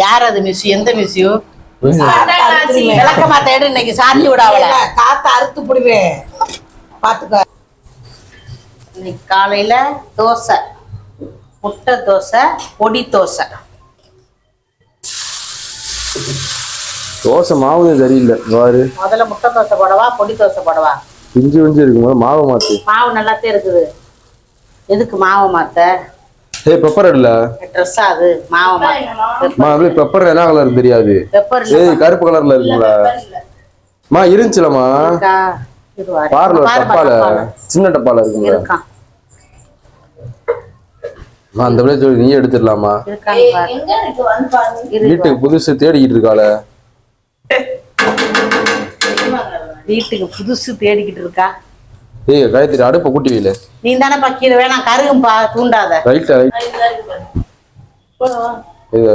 யார் அது மிஸ்? எந்த மிஸ்யூ? விளக்க மாட்டேன். இன்னைக்கு சாத்தி விடாவல காத்த அறுத்து புடுவேன் பாத்துக்க. இன்னைக்கு காலையில தோசை, முட்டை தோசை, பொடி தோசை. தோசை மாவு சரியில்லை பாரு. முதல்ல முட்டை தோசை போடவா பொடி தோசை போடவா? பிஞ்சு பிஞ்சு இருக்குமா? மாவை மாத்து. மாவு நல்லாத்தே இருக்குது. எதுக்கு மாவை மாத்த? ஏய் பெப்பர் இல்ல ட்ரெஸ் அது மாவை மாத்த. அப்படியே பெப்பர் என்ன கலர் தெரியாது. பெப்பர் ஏய் கருப்பு கலர்ல இருக்குங்களா? மா இருந்துச்சுலமா பார்ல டப்பால சின்ன டப்பால இருக்குங்க. அந்த பிள்ளை சொல்லி நீ எடுத்துடலாமா? வீட்டுக்கு புதுசு தேடிக்கிட்டு இருக்காள. வீட்டுக்கு புதுசு தேடிக்கிட்டு இருக்கா. ஏய் காயத்ரி அடுப்பை கூட்டி வைல. நீ தானே பக்கீர வேணாம் கருகும் தூண்டாத. ரைட்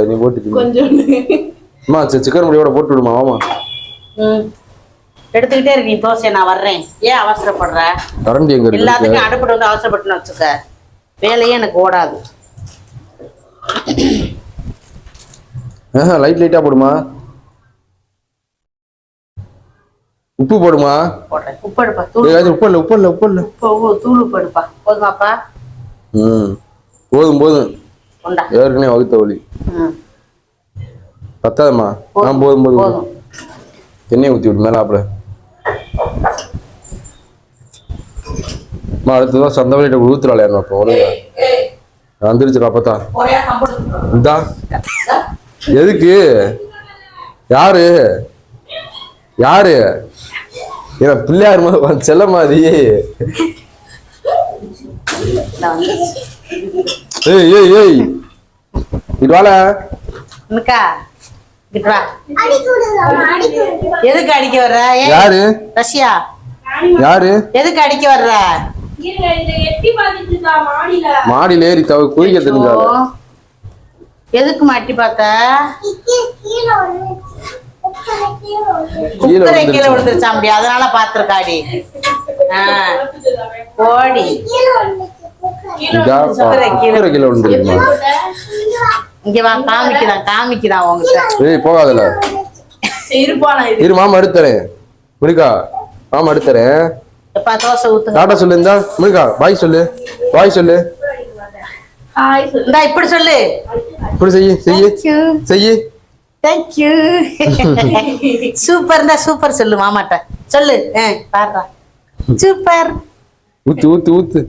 நீ போட்டு அம்மா சிக்கன் முடியோட போட்டு விடுமா. ஆமா எடுத்துக்கிட்டே இருக்கு. நீ தோசை நான் வர்றேன். ஏன் அவசரப்படுற? கரண்டி எங்க இருக்கு? எல்லாத்துக்கும் அடுப்பிட்டு வந்து அவசரப்பட்டுன்னு வச்சுக்க. வேலையே எனக்கு ஓடாது. லைட் லைட்டா போடுமா. உப்பு போடுமா. போடுறேன். உப்பு எடுப்பா. உப்பு இல்ல உப்பு இல்ல உப்பு இல்ல தூள் உப்பு எடுப்பா. போதுமாப்பா? போதும் போதும். ஏற்கனவே வகுத்த வலி பத்தாதம்மா. போதும் போதும். எண்ணெய் ஊத்தி விட்டு மேல அப்பட. அடுத்ததான் சந்த வழியிட்ட ஊத்துறாளே அப்போ ஒழுங்கா வந்துருச்சு காப்பத்தா. இந்தா எதுக்கு? யாரு யாரு? ஏன் பிள்ளையார் செல்ல மாதிரி? ஏய் ஏய் ஏய் இதுவால எதுக்கு அடிக்க வர்ற? யாரு? ரஷ்யா யாரு? எதுக்கு அடிக்க வர்ற? மாடியில ஏறி குளிக்க தெரிஞ்சாரு. எதுக்கு மாட்டி பார்த்த? கீழே விழுந்துருச்சா? அப்படி அதனால பாத்துருக்காடி. போடி இங்க வா. காமிக்கிறான் உங்ககிட்ட. ஏய் போகாதல. இரு மாமா எடுத்துறேன். முருகா மாமா எடுத்துறேன். எப்பா தோசை ஊத்துங்க. டாடா சொல்லு. இந்தா முருகா பாய் சொல்லு. பாய் சொல்லு. இந்தா இப்படி சொல்லு. இப்படி செய்யு செய்யு செய்யு. Thank you. சூப்பர். சூப்பர் சொல்லு மாமாட்ட சொல்லு. பாருடா சூப்பர். ஊத்து ஊத்து ஊத்து.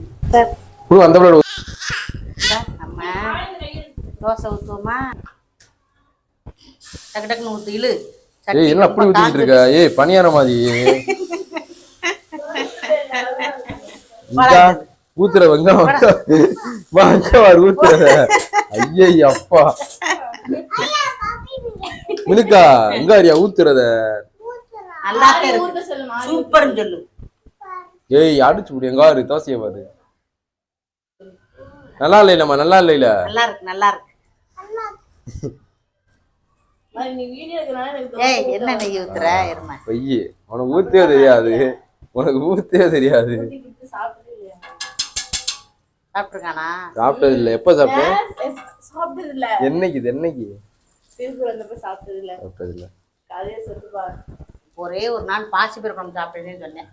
அந்த பிள்ளை அம்மா தோசை ஊத்துவோமா? டக்கு டக்குன்னு ஊத்து. இழு. ஏய் என்ன அப்படி ஊத்திட்டு இருக்க? ஏய் பணியார மாதிரி ஊத்துற வெங்காயம் ஊத்துற. ஐயே அப்பா மினுக்கா எங்காரியா ஊத்துறத? சூப்பர் சொல்லு. ஏய் அடிச்சு விடு. எங்காரு தோசைய பாரு. நல்லா இல்லைலம்மா. நல்லா இல்லைல. நல்லா இருக்கு. நல்லா இருக்கு. ஏய் என்ன நெய் ஊத்துற? எருமை ஐயே உனக்கு ஊத்தே தெரியாது. உனக்கு ஊத்தே தெரியாது. சாப்பிட்டுருக்கானா? சாப்பிட்டது இல்ல. எப்ப சாப்பிட்ட? சாப்பிட்டது இல்ல. என்னைக்கு என்னைக்கு சாப்பிட்டது இல்ல. ஒரே ஒரு நாள் பாசி பருப்பு சாப்பிட்டேன்னு சொன்னேன்.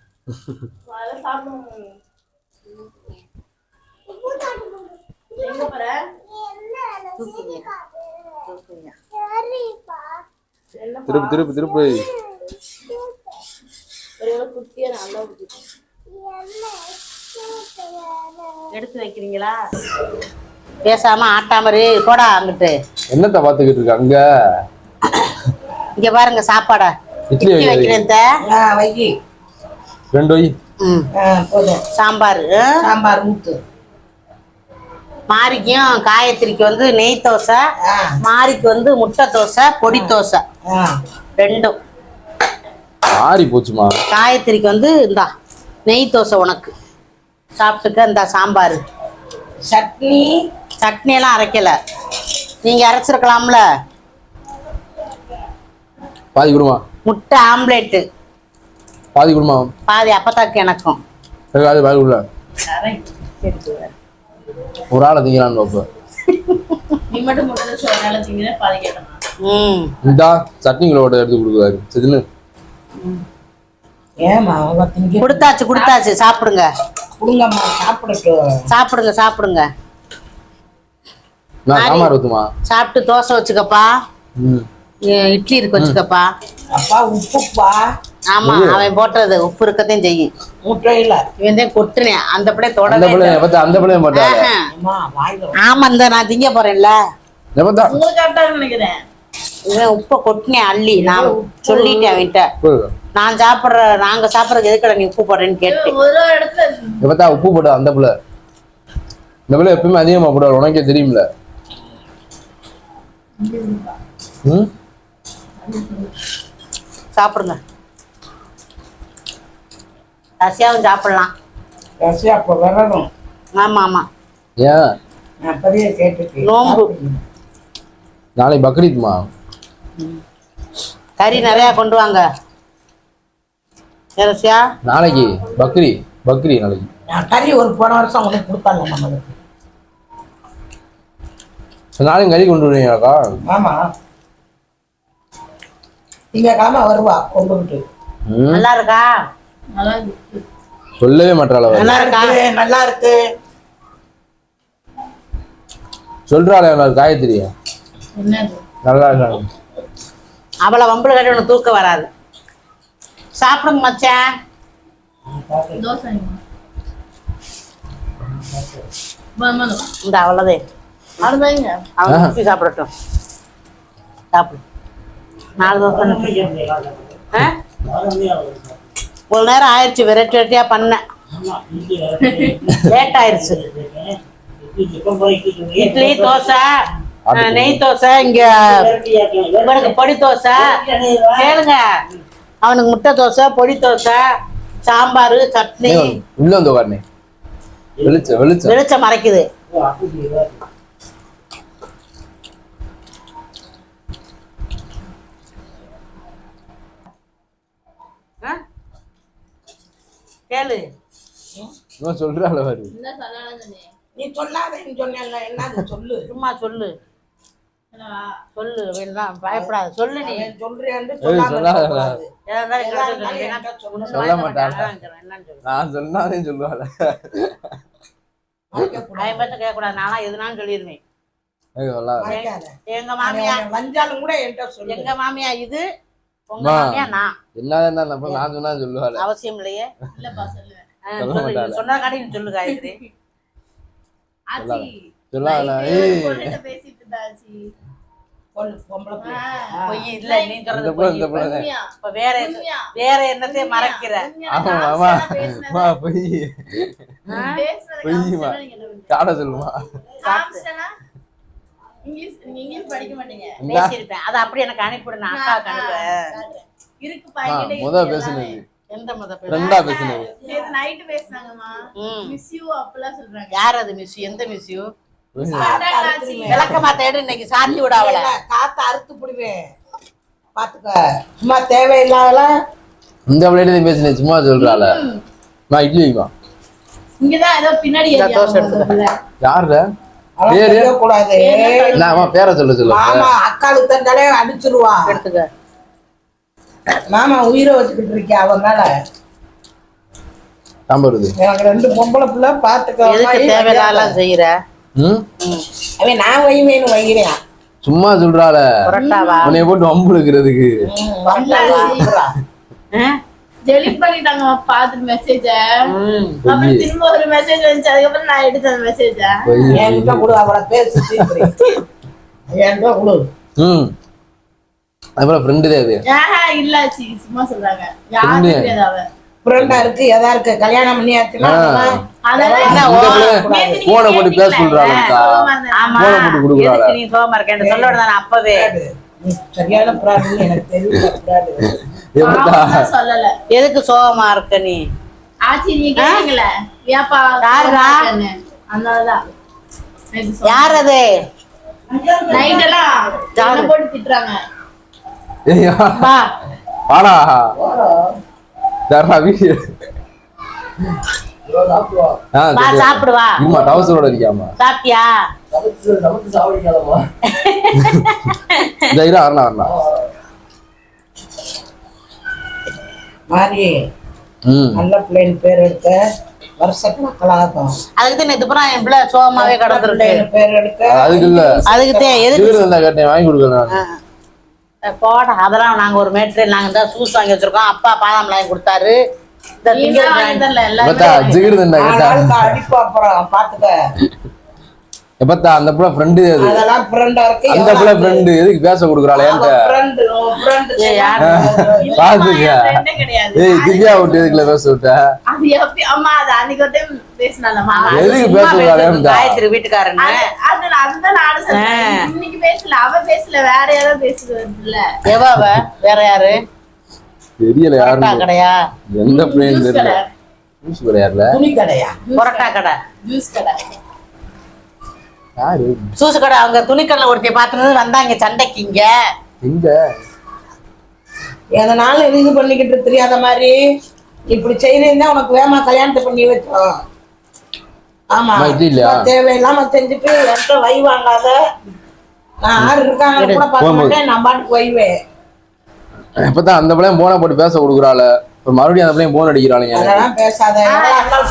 திருப்பு திருப்பு திருப்பு. எடுத்து வைக்கிறீங்களா? பேசாம ஆட்டாமரு போடா அங்கிட்டு. என்னத்த பாத்துக்கிட்டு இருக்க அங்க? இங்க பாருங்க சாப்பாடா. இட்லி வைக்கிறேன். வைக்கி 2 வை. சாம்பார். சாம்பார் ஊத்து. மாரிக்கும் காயத்திரிக்கு வந்து நெய் தோசை, மாரிக்கு வந்து முட்டை தோசை, பொடி தோசை ரெண்டும். ஆறி போச்சுமா. காயத்திரிக்கு வந்து இந்தா நெய் தோசை உனக்கு சாப்பிட்டுக்க. இந்த சாம்பார். சட்னி எல்லாம் அரைக்கல. நீங்க அரைச்சிருக்கலாம்ல. பாதி குடுமா. முட்டை ஆம்லேட்டு பாதி குடுமா. பாதி அப்பத்தாக்கு எனக்கும். பாதி குடுல. ஒரு ஆளை திங்கிறான்னு பாப்ப. நீ மட்டும் முட்டை தோசை ஒரு நாள் திங்கிற பாதி கேட்டமா? இந்தா சட்னிகளோட எடுத்து கொடுக்குறாரு சரின்னு. ஏமா அவங்க திங்க கொடுத்தாச்சு சாப்பிடுங்க. கொடுங்கம்மா சாப்பிடட்டும். சாப்பிடுங்க. நான் சாம்பார் ஊத்துமா. சாப்பிட்டு தோசை வச்சுக்கப்பா. இட்லி இருக்கு வச்சுக்கப்பா. அப்பா உப்புப்பா. ஆமா அவன் போட்டது உப்பு இருக்கத்தையும் செய்யும். முட்டையில இவன் தான் கொட்டுனேன் அந்த பிள்ளை அந்த தொடவே பிள்ளைய பார்த்தா அந்த பிள்ளைய போட்டாரு. ஆமா இந்த நான் திங்க போறேன்ல பார்த்தா உங்களுக்கு கரெக்டா நினைக்கிறேன். இவன் உப்பை கொட்டினேன் அள்ளி. நான் சொல்லிட்டேன் அவன்கிட்ட நாங்க சாப்பிட்றதுக்கு எதுக்கட நீ உப்பு போடுறேன்னு கேட்டேன். பார்த்தா உப்பு போட்டா அந்த பிள்ளை. இந்த பிள்ளை எப்பயுமே அதிகமா போடுவார் உனக்கே தெரியும்ல. சாப்பிடுங்க. ரசியாவும் சாப்பிடலாம். அப்ப வரணும். ஆமா ஏன் அப்பவே கேட்டுட்டு நோம்பு நாளை பக்ரீத்மா. கறி நிறைய கொண்டு வாங்க. ரசியா நாளைக்கு பக்ரி நாளைக்கு. கறி ஒரு போன வருஷம் உனக்கு கொடுத்தாங்க நம்மளுக்கு. நாளைக்கு கறி கொண்டு வருவீங்களாக்கா? ஆமா திங்கக்கிழமை வருவா கொண்டுகிட்டு. நல்லா இருக்கா? சொல்லவே மாட்டாள. நல்லா இருக்கு சொல்றாளே காயத்ரி நல்லா இருக்காங்க. அவளை வம்புல கட்டி உனக்கு தூக்க வராது. சாப்பிடுங்க மச்சான். இந்த அவ்வளோதே அவன் சுற்றி சாப்பிடட்டும். சாப்பிடு. 4 தோசை ஒரு நேரம் ஆயிடுச்சு. வெரைட்டியா பண்ணேன். லேட் ஆயிடுச்சு. இட்லி தோசை நெய் தோசை. இங்க இவனுக்கு பொடி தோசை கேளுங்க. அவனுக்கு முட்டை தோசை பொடி தோசை சாம்பார் சட்னி. உள்ள வந்து உட்காருனே. வெளிச்சம் மறைக்குது. கேளு சொல்றாள். நீ சொல்லாதேன்னு சொன்னேன்ல. என்ன சொல்லு. சும்மா சொல்லு வேண்டாம் பயப்படாத. சொல்லு நீ சொல்றேன்னு சொல்லாத. சொல்ல மாட்டாங்க. நான் சொன்னாலும் சொல்லுவாள். கேட்கக்கூடாது. நானா எதுனாலும் சொல்லிடுவேன். எங்க மாமியா வந்தாலும் கூட என்கிட்ட சொல்லு. எங்க மாமியா இது உங்க மாமியா நான் என்ன நான் சொன்னா சொல்லுவாள். அவசியம் இல்லையே. சொன்னா காட்டி நீ சொல்லு காயத்ரி. வேற என்னத்தையும் மறைக்கிற. சொல்லுமா பேசிருப்பேன். அது அப்படி எனக்கு அனுப்பிவிடு. நான் அக்காவுக்கு அனுப்புவேன். முதல் பேசுனது எந்த ரெண்டா பேசுனது நைட் பேசுனாங்கம்மா. மிஸ் யூ அப்பலாம் சொல்றாங்க. யார் அது மிஸ்? எந்த மிஸ் யூ? விளக்கமா தேடு. இன்னைக்கு சாத்தி விடாவல காத்த அறுத்து புடுவேன் பாத்துக்க. சும்மா தேவையில்லாதலாம் இந்த விளையாட்டு பேசுனேன். சும்மா சொல்றாள. நான் இட்லி வைமா. இங்கதான் ஏதோ பின்னாடி தோசை எடுத்துக்க. யாருல பேரு கூடாது. நான் பேரை சொல்லு. மாமா அக்காளுக்கு தந்தாலே அடிச்சிருவா. எடுத்துக்க. மாமா உயிரை வச்சுக்கிட்டு இருக்கியா அவன் மேல. வருது. எனக்கு 2 பொம்பளை பிள்ளை பாத்துக்க. எதுக்கு தேவையில்லாம் செய்யற? அவன் நான் வைமேன்னு வைக்கிறேன். சும்மா சொல்றாள. உன்னைய போட்டு வம்பு இருக்கிறதுக்கு. டெலிட் பண்ணிட்டாங்க பாத்து மெசேஜ. அப்புறம் திரும்ப ஒரு மெசேஜ் வந்துச்சு. அதுக்கப்புறம் நான் எடுத்த அந்த மெசேஜ என்கிட்ட கொடு. அவளை பேசு என்கிட்ட கொடு. அப்புறம் ஃப்ரெண்டு தான் அது. இல்ல சும்மா சொல்றாங்க. யாரு தெரியாது அவ. ஃப்ரெண்டா இருக்கு எதா இருக்கு. கல்யாணம் பண்ணியாச்சுன்னா போன போட்டு பேச சொல்றாங்க. போன போட்டு கொடுக்குறாங்க. நீ சோமா இருக்கேன்னு சொல்லோட நான் அப்பவே சரியான பிராணி. எனக்கு தெரியல. சொல்லல. எதுக்கு சோகமா இருக்க நீ? ஆச்சி நீங்க கேட்டீங்களே ஏப்பா யாருன்னு. அதனாலதான். யார் அது? நைட் எல்லாம் போட்டு திட்டுறாங்க. வாடா சாப்பிடுவா. டவுசரோட இருக்காமா. சாப்பிட்டியா? நமக்கு சாவடிக்காதமா தைரியம் வரலாம் மாறி நல்ல பிள்ளைன்னு பேர் எடுக்க வருஷக்கணக்கலாகும். அதுக்கு நேத்து பூரா என் பிள்ளை சோகமாவே கடந்துருக்கு. பேர் எடுக்க அதுக்கு இல்ல அதுக்கு எதுக்கு வாங்கி கொடுக்கலாம் போட. அதெல்லாம் நாங்க ஒரு மேட்ரு நாங்க தான் சூஸ் வாங்கி வச்சிருக்கோம். அப்பா பாதாம் வாங்கி கொடுத்தாரு. அடிப்பா அப்புறம் பாத்துக்க. எப்பத்தா அந்த புள்ள ஃப்ரெண்டு அது அதெல்லாம் ஃப்ரெண்டா இருக்கு. அந்த புள்ள ஃப்ரெண்டு எதுக்கு பேச கொடுக்குறாளே பாத்துக்க. ஏய் திவ்யா விட்டு எதுக்குல பேச விட்ட? அது எப்ப அம்மா அது அன்னைக்கு ஒரு டைம் பேசினாலமா. எதுக்கு பேச கொடுக்குறாளே? காயத்ரி வீட்டுக்காரன்னு அது அதுதான் நானும் சொன்னேன். இன்னைக்கு பேசல, அவ பேசல, வேற யாரோ பேசுறதுல. எவ வேற யாரு தெரியல யாரு கடையா? எந்த பிளேன் தெரியல. ஜூஸ் கடையால துணி கடையா? பரோட்டா கடை, ஜூஸ் கடை. யாரு? ஜூஸ் கடை. அவங்க துணிக்கடையில ஒருத்தைய பார்த்துட்டு வந்தாங்க சண்டைக்கு. இங்க எங்க எதனால இது பண்ணிக்கிட்டு தெரியாத மாதிரி இப்படி செய்யறீங்கன்னா உனக்கு வேமா கல்யாணத்தை பண்ணி வச்சோம். ஆமா தேவையில்லாம செஞ்சுட்டு என்கிட்ட வை வாங்காத. நான் யாரு இருக்காங்க கூட பார்க்க மாட்டேன், நான் பாட்டுக்கு வைவேன். இப்பதான் அந்த பிள்ளையும் போன போட்டு பேச கொடுக்குறாள். மறுபடியும் அந்த பிள்ளையும் போன் அடிக்கிறாளுங்க. அதெல்லாம் பேசாத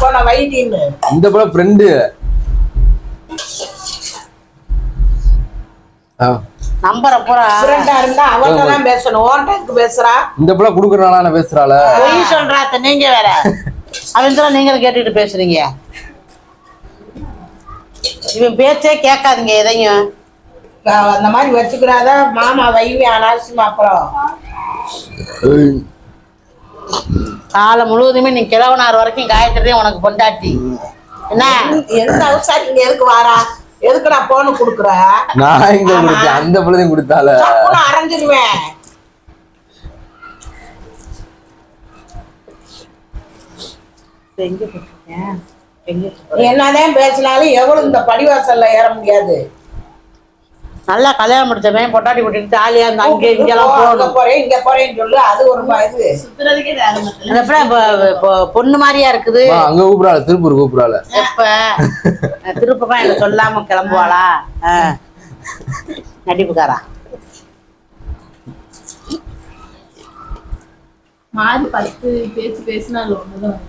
போன வைத்தின்னு. இந்த பிள்ளை ஃப்ரெண்டு நம்பரை பூரா ஃப்ரெண்டா இருந்தா அவங்க தான் பேசணும். ஓட்டத்துக்கு பேசுறா. இந்த பிள்ளை குடுக்குறாளா பேசுறாள? பொய் சொல்றா. நீங்க வேற அவன் நீங்களும் கேட்டுட்டு பேசுறீங்க. இவன் பேச்சே கேட்காதீங்க எதையும். அந்த மாதிரி வச்சுக்கிறாத மாமா வைவே அனாவசியமா. அப்புறம் காலம் முழுவதுமே நீ கிழவனார் வரைக்கும் காயத்ரி உனக்கு பொண்டாட்டி. என்ன எந்த அவசரம் இங்க எதுக்கு வாரா? எதுக்கு நான் போன குடுக்குற? நான் இங்க கொடுத்தேன், அந்த பிள்ளையும் கொடுத்தால அரைஞ்சிருவேன். என்னதான் பேசினாலும் எவ்வளவு இந்த படிவாசல்ல ஏற முடியாது. நல்லா கல்யாணம் முடிச்சவன் பொட்டாட்டி கூட்டிட்டு ஜாலியா இருந்து அங்கே இங்கெல்லாம் போறேன் இங்க போறேன்னு சொல்லு. அது ஒரு இது சுத்துறதுக்கே பொண்ணு மாதிரியா இருக்குது. அங்க கூப்பிடாள, திருப்பூர் கூப்பிடாள. எப்ப திருப்பமா எனக்கு சொல்லாம கிளம்புவாளா? நடிப்புக்காரா மாறி 10 பேச்சு பேசினாலும் ஒண்ணுதான்.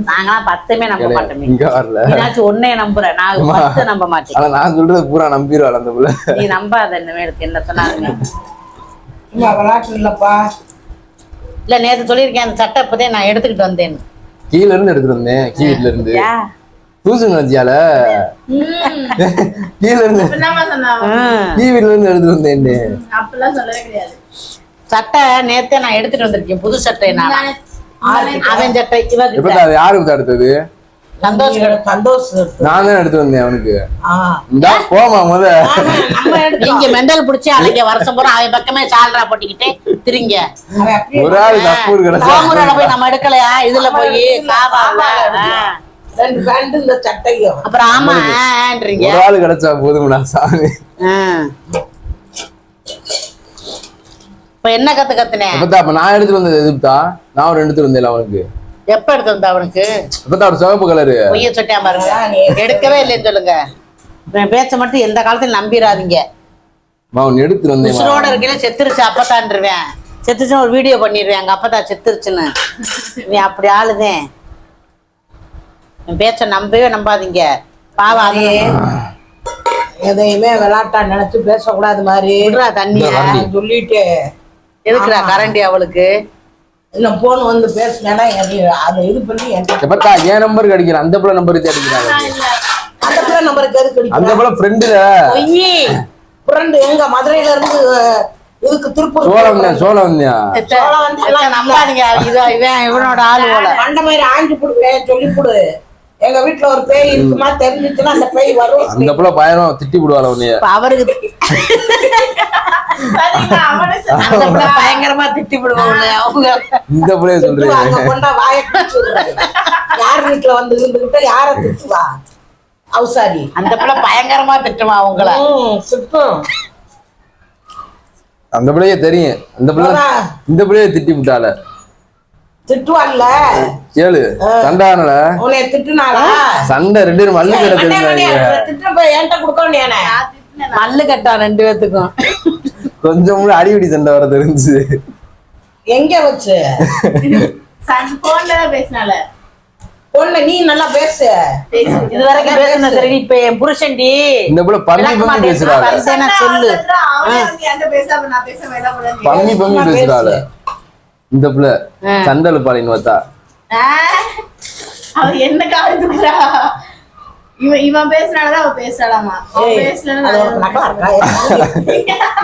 நாங்களாம் 10மே நம்ப மாட்டோம். இங்க வரல ஏதாச்சும் ஒன்னே நம்புறேன், நான் 10 நம்ப மாட்டேன். ஆனா நான் சொல்றது பூரா நம்பிடுவாள் அந்த புள்ள. நீ நம்பாத. இந்த மேலுக்கு என்ன சொன்னாங்க விளையாட்டு இல்லப்பா. இல்ல நேத்து சொல்லியிருக்கேன் அந்த சட்டை இப்பதே நான் எடுத்துக்கிட்டு வந்தேன். கீழ இருந்து எடுத்துட்டு வந்தேன். கீழ இருந்து தூசுங்க வச்சியால கீழ இருந்து கீழ இருந்து எடுத்துட்டு வந்தேன். அப்பெல்லாம் சொல்லவே கிடையாது. சட்டை நேத்தே நான் எடுத்துட்டு வந்திருக்கேன், புது சட்டை. நான் அவன் சட்டை இவ யாருக்கு எடுத்தது? சந்தோஷ் நான் தான் எடுத்து வந்தேன் அவனுக்கு. போமா முத நீங்க மெண்டல் புடிச்சு அன்னைக்கு வருஷம் பூரா அவன் பக்கமே சால்ரா போட்டிக்கிட்டே திரிங்க. ஒரு ஆள் கப்பூர் போய் நம்ம எடுக்கலையா? இதுல போய் இந்த சட்டையும் அப்புறம் ஆமான்றீங்க. ஒரு ஆள் கிடைச்சா போதும்டா சாமி. இப்ப என்ன கத்துனேன்? அப்ப நான் எடுத்துட்டு வந்தது எதுப்பா? நான் ஒரு எடுத்துட்டு வந்தேன் அவனுக்கு. எப்ப எடுத்து வந்த அவனுக்கு? அப்பதான் ஒரு சிவப்பு கலரு பொய்ய சொட்டியா பாருங்க. எடுக்கவே இல்லைன்னு சொல்லுங்க. பேச்ச மட்டும் எந்த காலத்துல நம்பிடாதீங்க. எடுத்துட்டு வந்தேன். உசுரோட இருக்கையில செத்துருச்சு அப்பதான்ருவேன். செத்துச்சுன்னு ஒரு வீடியோ பண்ணிடுவேன் எங்க அப்பதான் செத்துருச்சுன்னு. நீ அப்படி ஆளுதேன். என் பேச்ச நம்பவே நம்பாதீங்க. பாவம் அது எதையுமே விளையாட்டா நினைச்சு பேசக்கூடாது மாதிரி. தண்ணி சொல்லிட்டு எதுக்குடா கரண்டி அவளுக்கு? இன்னும் போன் வந்து பேசினா அதை இது பண்ணி என் நம்பருக்கு அடிக்கிறேன். அந்த பிள்ளை நம்பருக்கு அடிக்கிறாங்க. அந்த பிள்ளை நம்பருக்கு எதுக்கு? அந்த பிள்ளை ஃப்ரெண்டுல ஃப்ரெண்டு எங்க மதுரையில இருந்து இதுக்கு திருப்பூர் சோழ வந்தியா நம்பாதீங்க. இவனோட ஆளு போல மண்ட மாதிரி ஆஞ்சு போடுவேன் சொல்லி கொடு. எங்க வீட்டுல ஒரு பேய் இருக்குமா தெரிஞ்சுச்சுன்னா அந்த பேய் வரும். அந்த பிள்ளை பயணம் திட்டி விடுவாள் உன்னைய. அவருக்கு பயங்கரமா திட்டி விடுவாங்க அவங்க. இந்த பிள்ளைய சொல்றீங்க கொண்டா வாய யார் வீட்டுல வந்து இருந்துகிட்ட யார திட்டுவா? அவசாரி அந்த பிள்ளை பயங்கரமா திட்டுமா அவங்கள. அந்த பிள்ளைய தெரியும். அந்த பிள்ளை இந்த பிள்ளைய திட்டி விட்டால. திட்டுவாள்ல கேளு சண்டை ஆனல உன்னை திட்டுனாளா சண்டை 2 பேரும் மல்லு கடை தெரிஞ்சாங்க திட்டு போய் என்கிட்ட கொடுக்கணும் நீ மல்லு கட்டா 2 பேத்துக்கும் கொஞ்சம் கூட அடிக்கடி சண்டை வர தெரிஞ்சு எங்க வச்சு போன்ல தான் பேசினால பொண்ணு நீ நல்லா பேசு இது வரைக்கும் பேசுன சரி இப்ப என் புருஷன்டி இந்த போல பம்மி பேசுறாள் சொல்லு பம்மி பேசுறாள் இந்த புள்ள சண்டல பாலின்னு பார்த்தா அவ என்ன காலத்துக்குறா இவன் பேசினாலதான் அவ பேசலாமா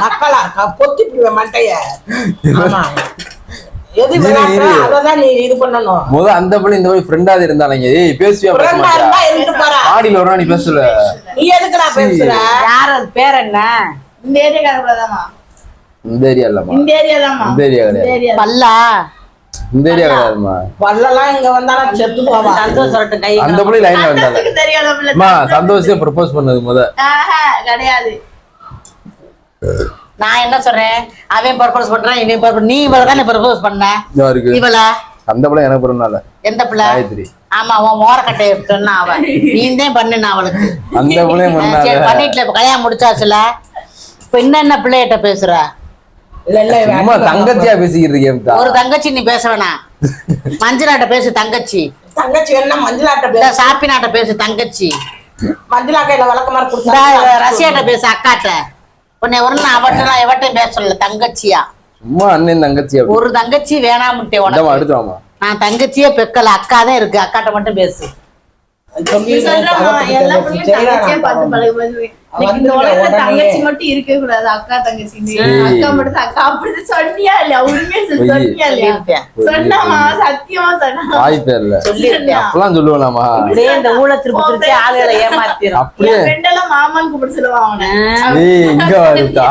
மக்களா இருக்கா பொத்தி மண்டைய ஆமா எது விளையாட்டு அததான் நீ இது பண்ணணும் முத அந்த புள்ள இந்த போய் ஃப்ரெண்டாவது இருந்தாங்க ஏய் பேசுவியா பேச மாட்டா ஆடில ஒரு நீ பேசல நீ எதுக்குடா பேசுற யார் அது பேர் என்ன இந்த ஏரியாக்காரதாமா இந்த ஏரியா இல்லம்மா இந்த ஏரியா தாமா இந்த ஏரியா கிடையாது பல்லா இந்த ஏரியா கிடையாதுமா பல்லெல்லாம் இங்க வந்தானா செத்து போவா சந்தோஷம் சொல்லட்டும் கை அந்த புள்ள லைன்ல வந்தால தெரியாத சந்தோஷம் ப்ரொபோஸ் பண்ணது முத கிடையாது நான் என்ன சொல்றேன் அவன் ப்ரப்போஸ் பண்றான் இவன் ப்ரப்போஸ் நீ இவள தானே ப்ரப்போஸ் பண்ண யாருக்கு இவள அந்த புள்ள எனக்கு பிறந்தால எந்த பிள்ளை காயத்ரி ஆமா உன் மோரக்கட்டை எடுத்துன்னா அவன் நீந்தே பண்ணுன அவளுக்கு அந்த புள்ளையும் பண்ணால சரி பண்ணிட்டுல இப்ப கல்யாணம் முடிச்சாச்சுல இப்ப என்ன பிள்ளைகிட்ட பேசுற இல்ல இல்ல சும்மா தங்கச்சியா பேசிக்கிட்டு இருக்கேன் ஒரு தங்கச்சி நீ பேச வேணாம் மஞ்சளாட்ட பேசு தங்கச்சி தங்கச்சி என்ன மஞ்சளாட்ட இந்த சாப்பினாட்ட பேசு தங்கச்சி மஞ்சளாட்டையில வழக்கமா இந்த கொடுத்தா ரசியாட்ட பேசு அக்காட்ட உன்னை ஒரு அவட்டம் எவட்டையும் பேச சொல்லல தங்கச்சியா சும்மா அண்ணன் தங்கச்சி அப்படி ஒரு தங்கச்சி வேணாமுட்டே இந்தம்மா, உனக்கு அடுத்து வாமா நான் தங்கச்சியே பெக்கல அக்கா தான் இருக்கு அக்காட்ட மட்டும் பேசு எல்லா பிள்ளையும் தங்கச்சியா பார்த்து பழகும்போது இந்த உலகத்துல தங்கச்சி மட்டும் இருக்கவே கூடாது அக்கா தங்கச்சி அக்கா மட்டும் அக்கா அப்படி சொன்னியா இல்லையா உண்மையா சொன்னியா இல்லையா சொல்லியிருப்பேன். சொன்னாமா சத்தியமா சொன்னா வாய் பேர்ல சொல்லியிருப்பேன் அப்பெல்லாம் சொல்லுவேனாமா அப்படியே இந்த ஊழ திருப்பி ஆளுகளை ஏமாத்திரும் அப்படியே என் friend எல்லாம் மாமான்னு கூப்பிட சொல்லுவான் அவனை ஏய் இங்க வருதா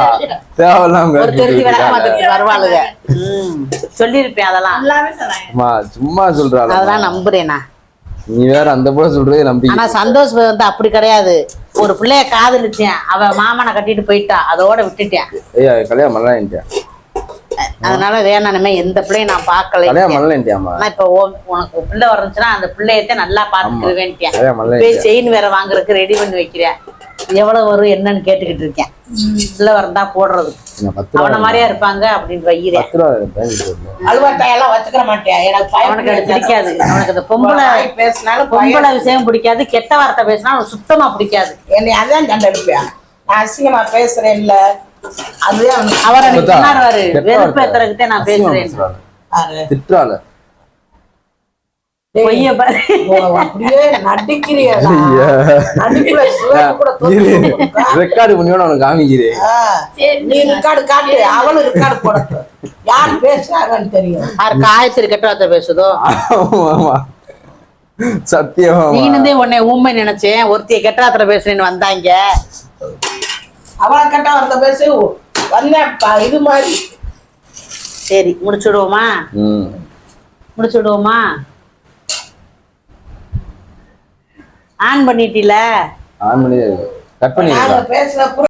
தேவையில்லாம ஒரு தெரிஞ்சு விளக்கமாத்துக்கு வருவாளுங்க சொல்லியிருப்பேன் அதெல்லாம் எல்லாமே சொன்னாங்க அம்மா சும்மா சொல்றாள் அதெல்லாம் நம்புறேன் நான் நீ வேற அந்த போல சொல்றதே நம்பி ஆனா சந்தோஷ் வந்து அப்படி கிடையாது ஒரு பிள்ளைய காதலிச்சேன் அவ மாமனை கட்டிட்டு போயிட்டா அதோட விட்டுட்டேன் ஐயா கல்யாணம் பண்ணலான்ட்டியா அதனால வேணானுமே எந்த பிள்ளையும் நான் பார்க்கல கல்யாணம் பண்ணலான்ட்டியாமா ஆனா இப்ப உனக்கு பிள்ளை வந்துச்சுன்னா அந்த பிள்ளையத்தை நல்லா பாத்துக்கிருவேன்ட்டேன் கல்யாணம் போய் பண்ணலான்ட்டியா செயின் வேற வாங்குறதுக்கு ரெடி பண்ணி வைக்கிறேன் எவ்வளவு வரும் என்னன்னு கேட்டுக்கிட்டு இருக்கேன் பிள்ளை வரந்தா போடுறது நான் 10 அவன மாதிரியா இருப்பாங்க அப்படின்னு வைக்கிறேன் 10 ரூபா பேங்க் போடணும் அல்வாட்டையெல்லாம் வச்சுக்கிற மாட்டேன் எனக்கு அவனுக்கு அது பிடிக்காது அவனுக்கு அந்த பொம்பளை பேசினாலும் பொம்பளை விஷயம் பிடிக்காது கெட்ட வார்த்தை பேசினா அவனுக்கு சுத்தமா பிடிக்காது என்னை அதான் கண்டெடுப்பேன் நான் அசிங்கமா பேசுறேன் இல்ல அதுவே அவனுக்கு அவர் எனக்கு சுத்தா. சொன்னாரு கெட்ட வெறுப்பு வார்த்தை. ஏத்துறதுக்கு நான் அசிங்கமா பேசுறேன் பேசுறாளு. பாரு. திட்டுறாளு. பொய்ய பாரு ஓ, அப்படியே நடிக்கிறியடா ஐயா. நடிப்புல சுவைக்கு கூட இரு. தோத்து கொடுக்கா. ரெக்கார்டு பண்ணியோட உனக்கு காமிக்கிறேன் ஆ, நீ ரெக்கார்டு காட்டு அவளும் ரெக்கார்டு போடட்டும் யார் பேசுறாங்கன்னு தெரியும் யார் காயத்திரி கெட்ட வார்த்தை பேசுதோ ஆமா சத்தியமா நீனுந்தே உன்னை ஊமை நினைச்சேன் ஒருத்திய கெட்ட வார்த்தை பேசுறேன்னு வந்தாங்க அவளை கட்ட வரத பேசு வந்தேன் இது மாதிரி சரி முடிச்சுடுவோமா முடிச்சுடுவோமா ஆன் பண்ணிட்டீல ஆன் பண்ணி கட் பண்ணி நாங்க பேசுற